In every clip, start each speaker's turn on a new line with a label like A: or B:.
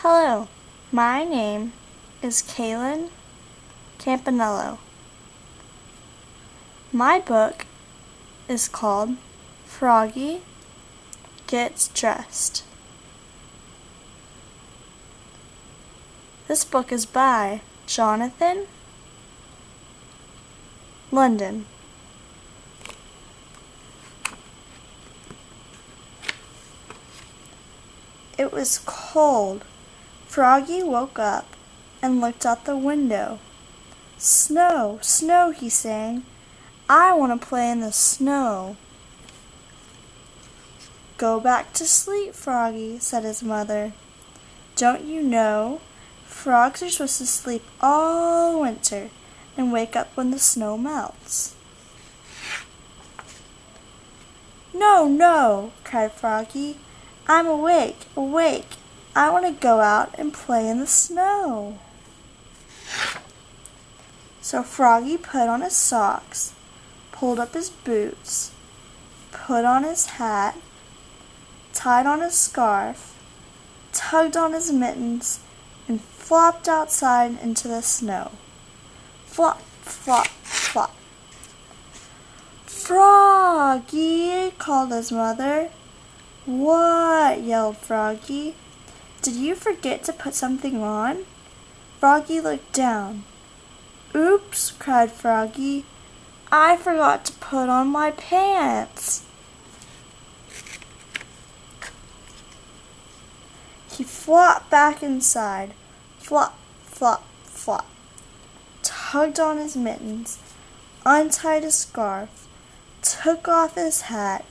A: Hello, my name is Kaylin Campanello. My book is called Froggy Gets Dressed. This book is by Jonathan London. It was cold. Froggy woke up and looked out the window. "Snow, snow," he sang. "I want to play in the snow." "Go back to sleep, Froggy," said his mother. "Don't you know? Frogs are supposed to sleep all winter and wake up when the snow melts." "No, no," cried Froggy. "I'm awake, awake. I want to go out and play in the snow." So Froggy put on his socks, pulled up his boots, put on his hat, tied on his scarf, tugged on his mittens, and flopped outside into the snow. Flop, flop, flop. "Froggy!" called his mother. "What?" yelled Froggy. "Did you forget to put something on?" Froggy looked down. "Oops!" cried Froggy. "I forgot to put on my pants." He flopped back inside. Flop, flop, flop. Tugged on his mittens, untied his scarf, took off his hat,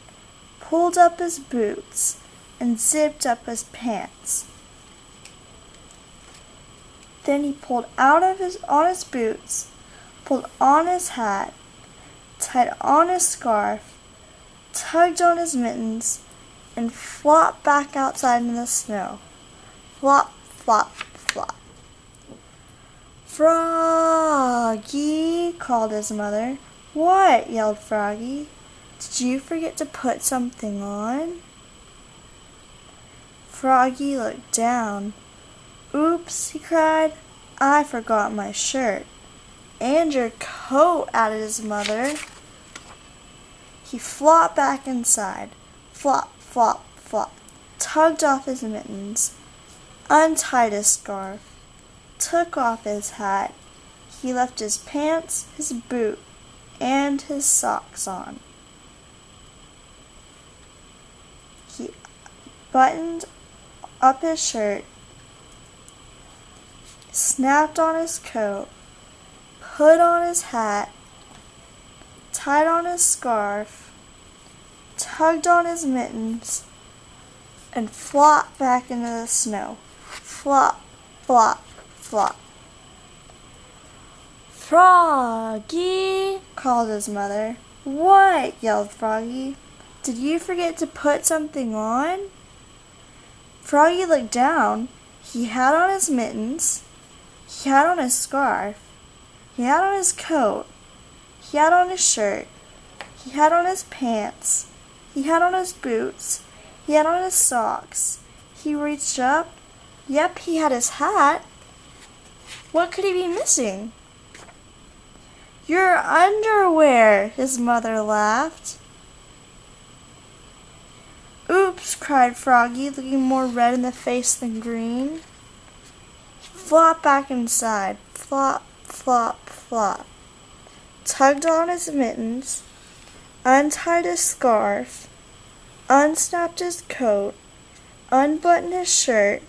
A: pulled up his boots, and zipped up his pants. Then he pulled on his boots, pulled on his hat, tied on his scarf, tugged on his mittens, and flopped back outside in the snow. Flop, flop, flop. "Froggy!" called his mother. "What?" yelled Froggy. "Did you forget to put something on?" Froggy looked down. "Oops!" he cried. "I forgot my shirt." "And your coat," added his mother. He flopped back inside. Flop, flop, flop. Tugged off his mittens, untied his scarf, took off his hat. He left his pants, his boot, and his socks on. He buttoned up his shirt, snapped on his coat, put on his hat, tied on his scarf, tugged on his mittens, and flopped back into the snow. Flop, flop, flop. "Froggy!" called his mother. "What?" yelled Froggy. "Did you forget to put something on?" Froggy looked down. He had on his mittens. He had on his scarf. He had on his coat. He had on his shirt. He had on his pants. He had on his boots. He had on his socks. He reached up. Yep, he had his hat. What could he be missing? "Your underwear!" his mother laughed. "Oops!" cried Froggy, looking more red in the face than green. He flopped back inside. Flop, flop, flop. Tugged on his mittens, untied his scarf, unsnapped his coat, unbuttoned his shirt,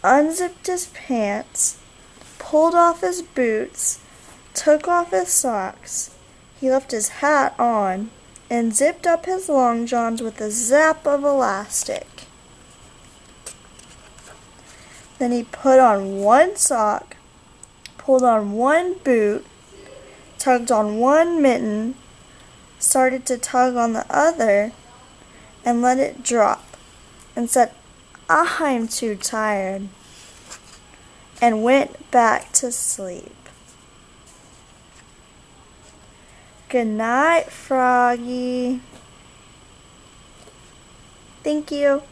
A: unzipped his pants, pulled off his boots, took off his socks. He left his hat on and zipped up his long johns with a zap of elastic. Then he put on one sock, pulled on one boot, tugged on one mitten, started to tug on the other, and let it drop, and said, "I'm too tired," and went back to sleep. Good night, Froggy. Thank you.